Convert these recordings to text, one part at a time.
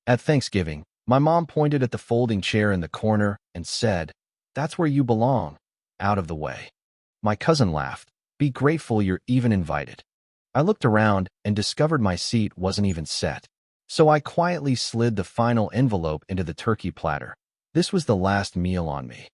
At Thanksgiving, my mom pointed at the folding chair in the corner and said, "That's where you belong. Out of the way." My cousin laughed. "Be grateful you're even invited." I looked around and discovered my seat wasn't even set. So I quietly slid the final envelope into the turkey platter. This was the last meal on me.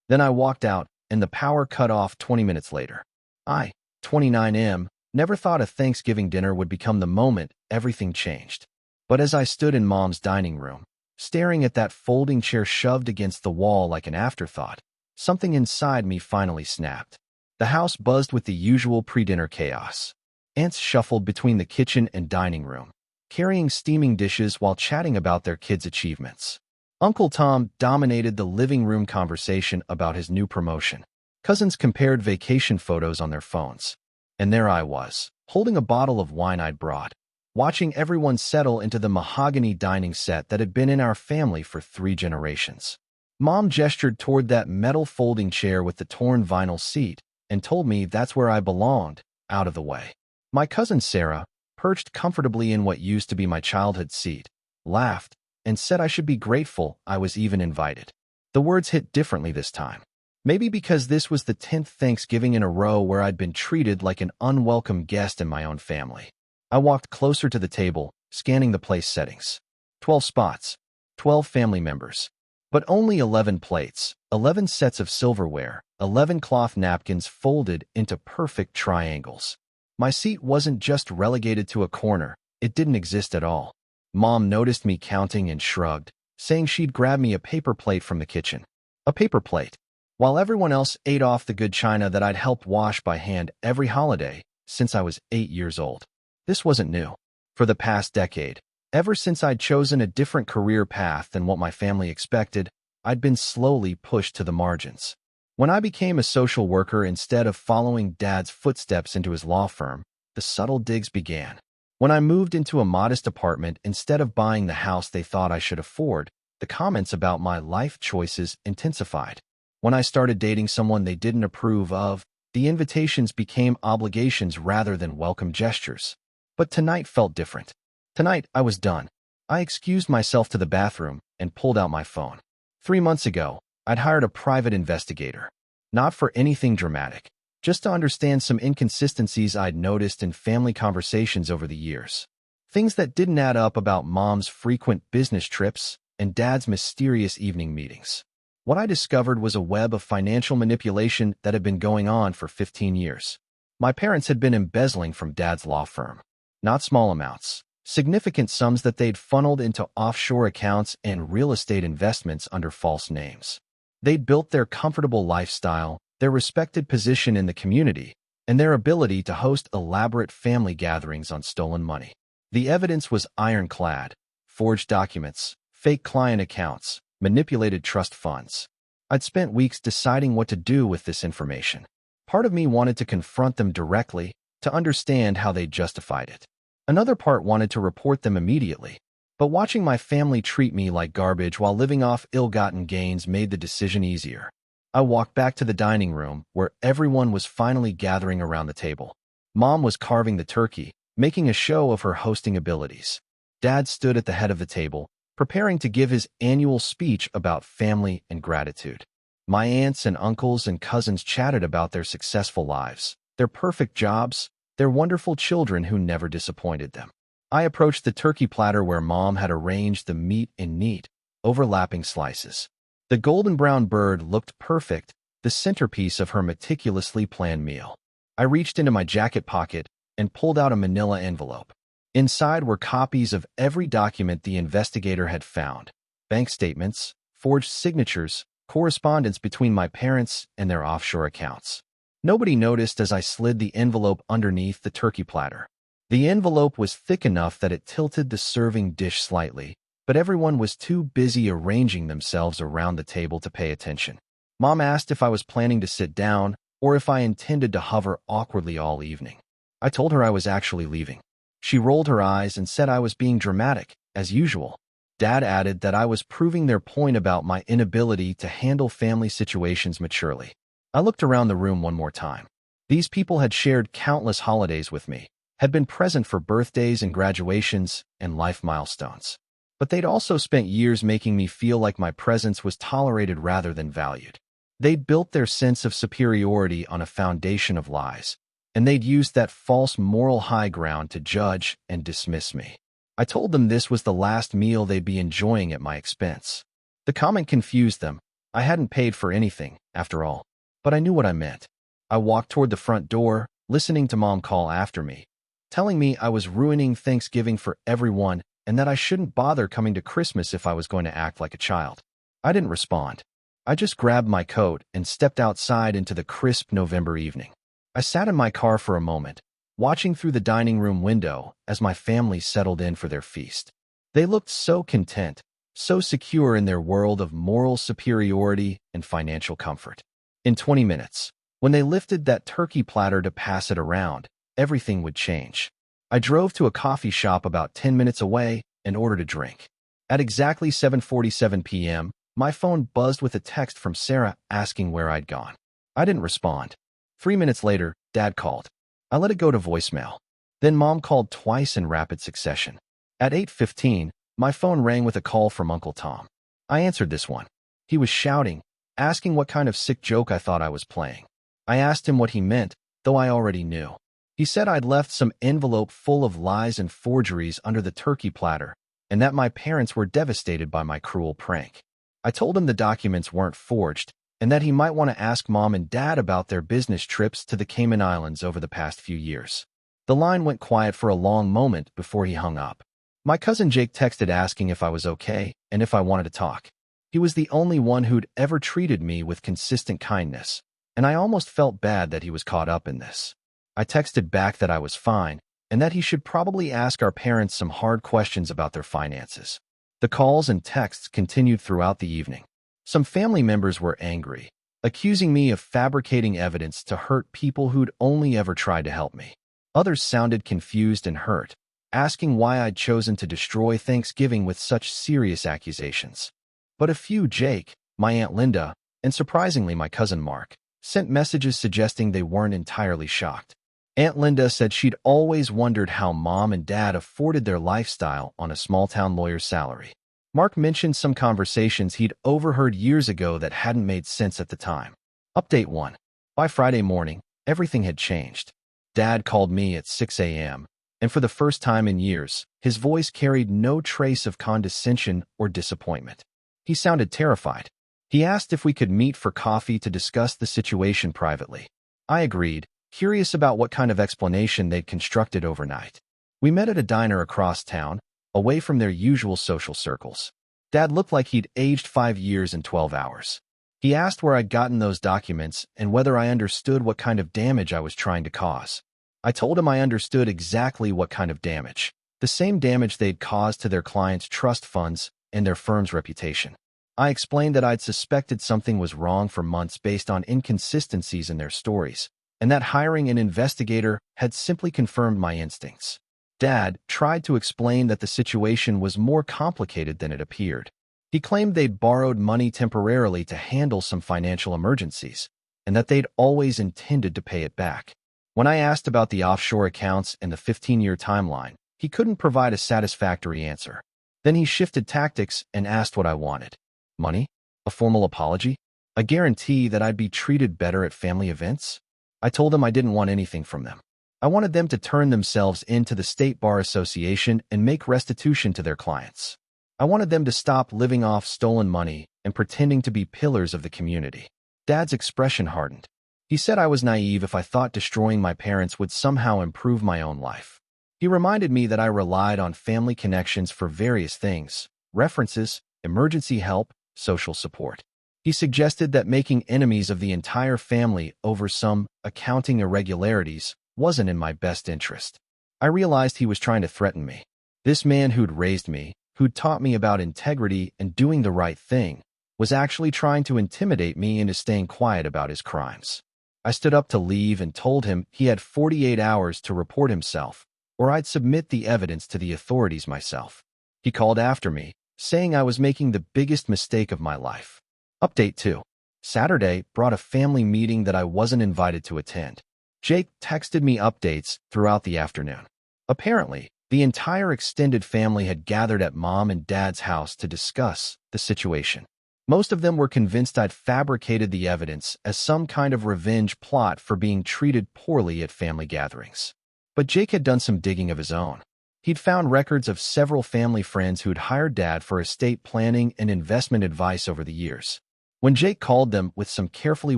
Then I walked out, and the power cut off 20 minutes later. I, 29M, never thought a Thanksgiving dinner would become the moment everything changed. But as I stood in Mom's dining room, staring at that folding chair shoved against the wall like an afterthought, something inside me finally snapped. The house buzzed with the usual pre-dinner chaos. Aunts shuffled between the kitchen and dining room, carrying steaming dishes while chatting about their kids' achievements. Uncle Tom dominated the living room conversation about his new promotion. Cousins compared vacation photos on their phones. And there I was, holding a bottle of wine I'd brought, watching everyone settle into the mahogany dining set that had been in our family for 3 generations. Mom gestured toward that metal folding chair with the torn vinyl seat and told me that's where I belonged, out of the way. My cousin Sarah, perched comfortably in what used to be my childhood seat, laughed and said I should be grateful I was even invited. The words hit differently this time. Maybe because this was the 10th Thanksgiving in a row where I'd been treated like an unwelcome guest in my own family. I walked closer to the table, scanning the place settings. 12 spots, 12 family members, but only 11 plates, 11 sets of silverware, 11 cloth napkins folded into perfect triangles. My seat wasn't just relegated to a corner, it didn't exist at all. Mom noticed me counting and shrugged, saying she'd grab me a paper plate from the kitchen. A paper plate. While everyone else ate off the good china that I'd helped wash by hand every holiday since I was 8 years old. This wasn't new. For the past decade, ever since I'd chosen a different career path than what my family expected, I'd been slowly pushed to the margins. When I became a social worker instead of following Dad's footsteps into his law firm, the subtle digs began. When I moved into a modest apartment instead of buying the house they thought I should afford, the comments about my life choices intensified. When I started dating someone they didn't approve of, the invitations became obligations rather than welcome gestures. But tonight felt different. Tonight, I was done. I excused myself to the bathroom and pulled out my phone. 3 months ago, I'd hired a private investigator. Not for anything dramatic, just to understand some inconsistencies I'd noticed in family conversations over the years. Things that didn't add up about Mom's frequent business trips and Dad's mysterious evening meetings. What I discovered was a web of financial manipulation that had been going on for 15 years. My parents had been embezzling from Dad's law firm. Not small amounts. Significant sums that they'd funneled into offshore accounts and real estate investments under false names. They'd built their comfortable lifestyle, their respected position in the community, and their ability to host elaborate family gatherings on stolen money. The evidence was ironclad: forged documents, fake client accounts, manipulated trust funds. I'd spent weeks deciding what to do with this information. Part of me wanted to confront them directly, to understand how they justified it. Another part wanted to report them immediately, but watching my family treat me like garbage while living off ill-gotten gains made the decision easier. I walked back to the dining room, where everyone was finally gathering around the table. Mom was carving the turkey, making a show of her hosting abilities. Dad stood at the head of the table, preparing to give his annual speech about family and gratitude. My aunts and uncles and cousins chatted about their successful lives, their perfect jobs, their wonderful children who never disappointed them. I approached the turkey platter where Mom had arranged the meat in neat, overlapping slices. The golden brown bird looked perfect, the centerpiece of her meticulously planned meal. I reached into my jacket pocket and pulled out a manila envelope. Inside were copies of every document the investigator had found: bank statements, forged signatures, correspondence between my parents and their offshore accounts. Nobody noticed as I slid the envelope underneath the turkey platter. The envelope was thick enough that it tilted the serving dish slightly, but everyone was too busy arranging themselves around the table to pay attention. Mom asked if I was planning to sit down or if I intended to hover awkwardly all evening. I told her I was actually leaving. She rolled her eyes and said I was being dramatic, as usual. Dad added that I was proving their point about my inability to handle family situations maturely. I looked around the room one more time. These people had shared countless holidays with me, had been present for birthdays and graduations and life milestones. but they'd also spent years making me feel like my presence was tolerated rather than valued. They'd built their sense of superiority on a foundation of lies, and they'd used that false moral high ground to judge and dismiss me. I told them this was the last meal they'd be enjoying at my expense. The comment confused them. I hadn't paid for anything, after all, but I knew what I meant. I walked toward the front door, listening to Mom call after me, telling me I was ruining Thanksgiving for everyone and that I shouldn't bother coming to Christmas if I was going to act like a child. I didn't respond. I just grabbed my coat and stepped outside into the crisp November evening. I sat in my car for a moment, watching through the dining room window as my family settled in for their feast. They looked so content, so secure in their world of moral superiority and financial comfort. In 20 minutes, when they lifted that turkey platter to pass it around, everything would change. I drove to a coffee shop about 10 minutes away and ordered a drink. At exactly 7:47 p.m., my phone buzzed with a text from Sarah asking where I'd gone. I didn't respond. 3 minutes later, Dad called. I let it go to voicemail. Then Mom called twice in rapid succession. At 8:15, my phone rang with a call from Uncle Tom. I answered this one. He was shouting, asking what kind of sick joke I thought I was playing. I asked him what he meant, though I already knew. He said I'd left some envelope full of lies and forgeries under the turkey platter, and that my parents were devastated by my cruel prank. I told him the documents weren't forged, and that he might want to ask Mom and Dad about their business trips to the Cayman Islands over the past few years. The line went quiet for a long moment before he hung up. My cousin Jake texted asking if I was okay and if I wanted to talk. He was the only one who'd ever treated me with consistent kindness, and I almost felt bad that he was caught up in this. I texted back that I was fine and that he should probably ask our parents some hard questions about their finances. The calls and texts continued throughout the evening. Some family members were angry, accusing me of fabricating evidence to hurt people who'd only ever tried to help me. Others sounded confused and hurt, asking why I'd chosen to destroy Thanksgiving with such serious accusations. But a few, Jake, my Aunt Linda, and surprisingly my cousin Mark, sent messages suggesting they weren't entirely shocked. Aunt Linda said she'd always wondered how Mom and Dad afforded their lifestyle on a small-town lawyer's salary. Mark mentioned some conversations he'd overheard years ago that hadn't made sense at the time. Update 1. By Friday morning, everything had changed. Dad called me at 6 a.m., and for the first time in years, his voice carried no trace of condescension or disappointment. He sounded terrified. He asked if we could meet for coffee to discuss the situation privately. I agreed, curious about what kind of explanation they'd constructed overnight. We met at a diner across town, away from their usual social circles. Dad looked like he'd aged 5 years in 12 hours. He asked where I'd gotten those documents and whether I understood what kind of damage I was trying to cause. I told him I understood exactly what kind of damage, the same damage they'd caused to their clients' trust funds and their firm's reputation. I explained that I'd suspected something was wrong for months based on inconsistencies in their stories, and that hiring an investigator had simply confirmed my instincts. Dad tried to explain that the situation was more complicated than it appeared. He claimed they'd borrowed money temporarily to handle some financial emergencies, and that they'd always intended to pay it back. When I asked about the offshore accounts and the 15-year timeline, he couldn't provide a satisfactory answer. Then he shifted tactics and asked what I wanted. Money? A formal apology? A guarantee that I'd be treated better at family events? I told him I didn't want anything from them. I wanted them to turn themselves into the State Bar Association and make restitution to their clients. I wanted them to stop living off stolen money and pretending to be pillars of the community. Dad's expression hardened. He said I was naive if I thought destroying my parents would somehow improve my own life. He reminded me that I relied on family connections for various things: references, emergency help, social support. He suggested that making enemies of the entire family over some accounting irregularities wasn't in my best interest. I realized he was trying to threaten me. This man who'd raised me, who'd taught me about integrity and doing the right thing, was actually trying to intimidate me into staying quiet about his crimes. I stood up to leave and told him he had 48 hours to report himself, or I'd submit the evidence to the authorities myself. He called after me, saying I was making the biggest mistake of my life. Update 2. Saturday brought a family meeting that I wasn't invited to attend. Jake texted me updates throughout the afternoon. Apparently, The entire extended family had gathered at Mom and Dad's house to discuss the situation. Most of them were convinced I'd fabricated the evidence as some kind of revenge plot for being treated poorly at family gatherings. But Jake had done some digging of his own. He'd found records of several family friends who'd hired Dad for estate planning and investment advice over the years. When Jake called them with some carefully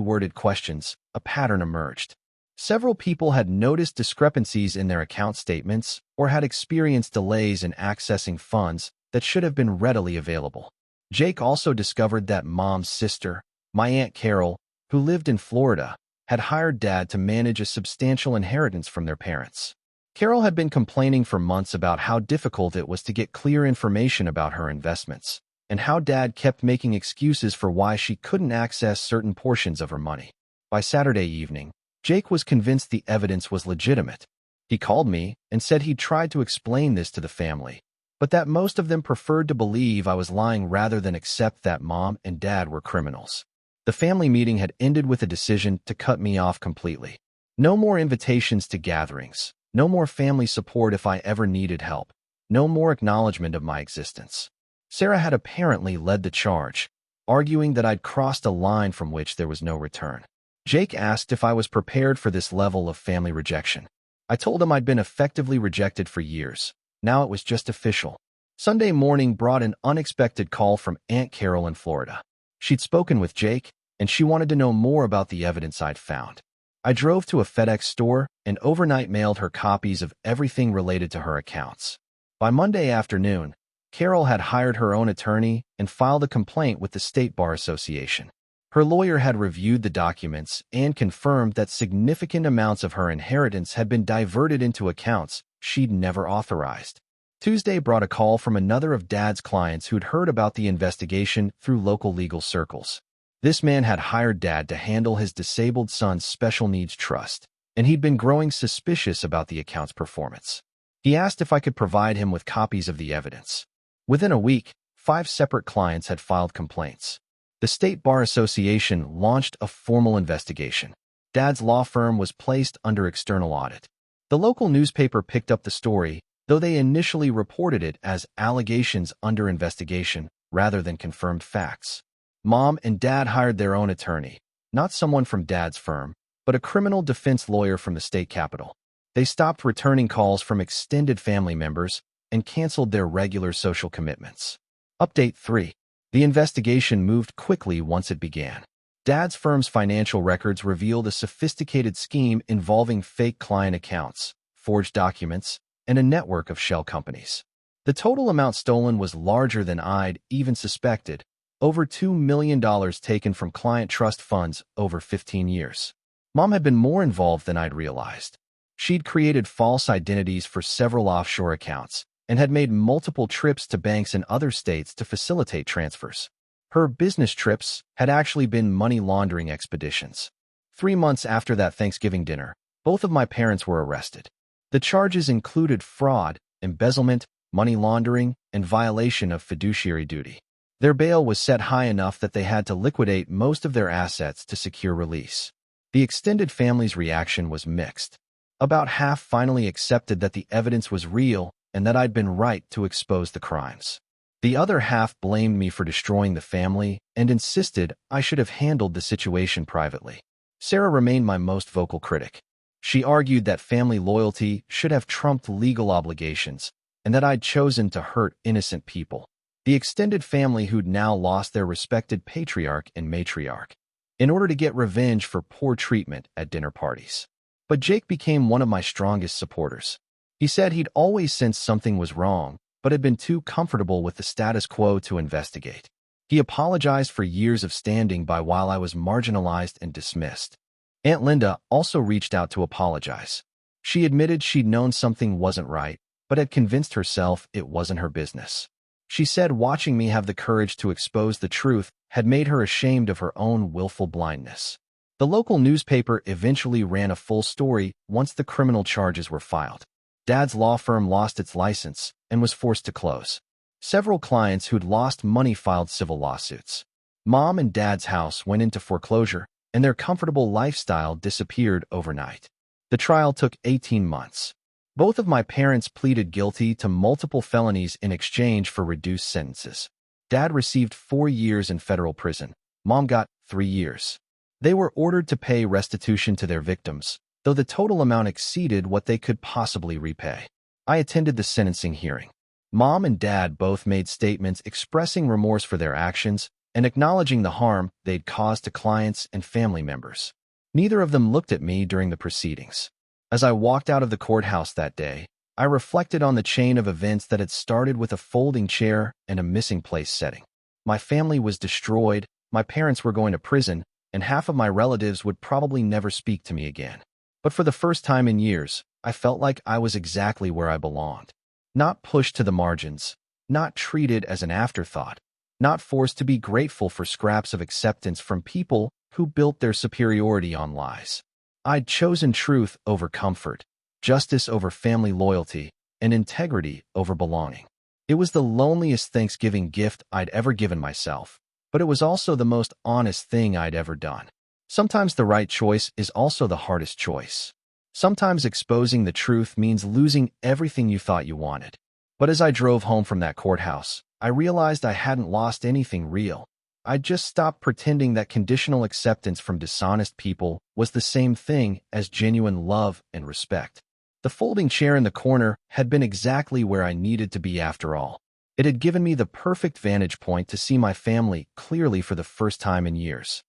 worded questions, a pattern emerged. Several people had noticed discrepancies in their account statements or had experienced delays in accessing funds that should have been readily available. Jake also discovered that Mom's sister, my Aunt Carol, who lived in Florida, had hired Dad to manage a substantial inheritance from their parents. Carol had been complaining for months about how difficult it was to get clear information about her investments, and how Dad kept making excuses for why she couldn't access certain portions of her money. By Saturday evening, Jake was convinced the evidence was legitimate. He called me and said he'd tried to explain this to the family, but that most of them preferred to believe I was lying rather than accept that Mom and Dad were criminals. The family meeting had ended with a decision to cut me off completely. No more invitations to gatherings, no more family support if I ever needed help, no more acknowledgement of my existence. Sarah had apparently led the charge, arguing that I'd crossed a line from which there was no return. Jake asked if I was prepared for this level of family rejection. I told him I'd been effectively rejected for years. Now it was just official. Sunday morning brought an unexpected call from Aunt Carol in Florida. She'd spoken with Jake, and she wanted to know more about the evidence I'd found. I drove to a FedEx store and overnight mailed her copies of everything related to her accounts. By Monday afternoon, Carol had hired her own attorney and filed a complaint with the State Bar Association. Her lawyer had reviewed the documents and confirmed that significant amounts of her inheritance had been diverted into accounts she'd never authorized. Tuesday brought a call from another of Dad's clients who'd heard about the investigation through local legal circles. This man had hired Dad to handle his disabled son's special needs trust, and he'd been growing suspicious about the account's performance. He asked if I could provide him with copies of the evidence. Within a week, 5 separate clients had filed complaints. The State Bar Association launched a formal investigation. Dad's law firm was placed under external audit. The local newspaper picked up the story, though they initially reported it as allegations under investigation rather than confirmed facts. Mom and Dad hired their own attorney, not someone from Dad's firm, but a criminal defense lawyer from the state capitol. They stopped returning calls from extended family members and canceled their regular social commitments. Update 3. The investigation moved quickly once it began. Dad's firm's financial records revealed a sophisticated scheme involving fake client accounts, forged documents, and a network of shell companies. The total amount stolen was larger than I'd even suspected, over $2 million taken from client trust funds over 15 years. Mom had been more involved than I'd realized. She'd created false identities for several offshore accounts, and had made multiple trips to banks in other states to facilitate transfers. Her business trips had actually been money laundering expeditions. 3 months after that Thanksgiving dinner, both of my parents were arrested. The charges included fraud, embezzlement, money laundering, and violation of fiduciary duty. Their bail was set high enough that they had to liquidate most of their assets to secure release. The extended family's reaction was mixed. About half finally accepted that the evidence was real and that I'd been right to expose the crimes. The other half blamed me for destroying the family and insisted I should have handled the situation privately. Sarah remained my most vocal critic. She argued that family loyalty should have trumped legal obligations and that I'd chosen to hurt innocent people, the extended family who'd now lost their respected patriarch and matriarch, in order to get revenge for poor treatment at dinner parties. But Jake became one of my strongest supporters. He said he'd always sensed something was wrong, but had been too comfortable with the status quo to investigate. He apologized for years of standing by while I was marginalized and dismissed. Aunt Linda also reached out to apologize. She admitted she'd known something wasn't right, but had convinced herself it wasn't her business. She said watching me have the courage to expose the truth had made her ashamed of her own willful blindness. The local newspaper eventually ran a full story once the criminal charges were filed. Dad's law firm lost its license and was forced to close. Several clients who'd lost money filed civil lawsuits. Mom and Dad's house went into foreclosure, and their comfortable lifestyle disappeared overnight. The trial took 18 months. Both of my parents pleaded guilty to multiple felonies in exchange for reduced sentences. Dad received 4 years in federal prison. Mom got 3 years. They were ordered to pay restitution to their victims, though the total amount exceeded what they could possibly repay. I attended the sentencing hearing. Mom and Dad both made statements expressing remorse for their actions and acknowledging the harm they'd caused to clients and family members. Neither of them looked at me during the proceedings. As I walked out of the courthouse that day, I reflected on the chain of events that had started with a folding chair and a missing place setting. My family was destroyed, my parents were going to prison, and half of my relatives would probably never speak to me again. But for the first time in years, I felt like I was exactly where I belonged. Not pushed to the margins, not treated as an afterthought, not forced to be grateful for scraps of acceptance from people who built their superiority on lies. I'd chosen truth over comfort, justice over family loyalty, and integrity over belonging. It was the loneliest Thanksgiving gift I'd ever given myself, but it was also the most honest thing I'd ever done. Sometimes the right choice is also the hardest choice. Sometimes exposing the truth means losing everything you thought you wanted. But as I drove home from that courthouse, I realized I hadn't lost anything real. I'd just stopped pretending that conditional acceptance from dishonest people was the same thing as genuine love and respect. The folding chair in the corner had been exactly where I needed to be after all. It had given me the perfect vantage point to see my family clearly for the first time in years.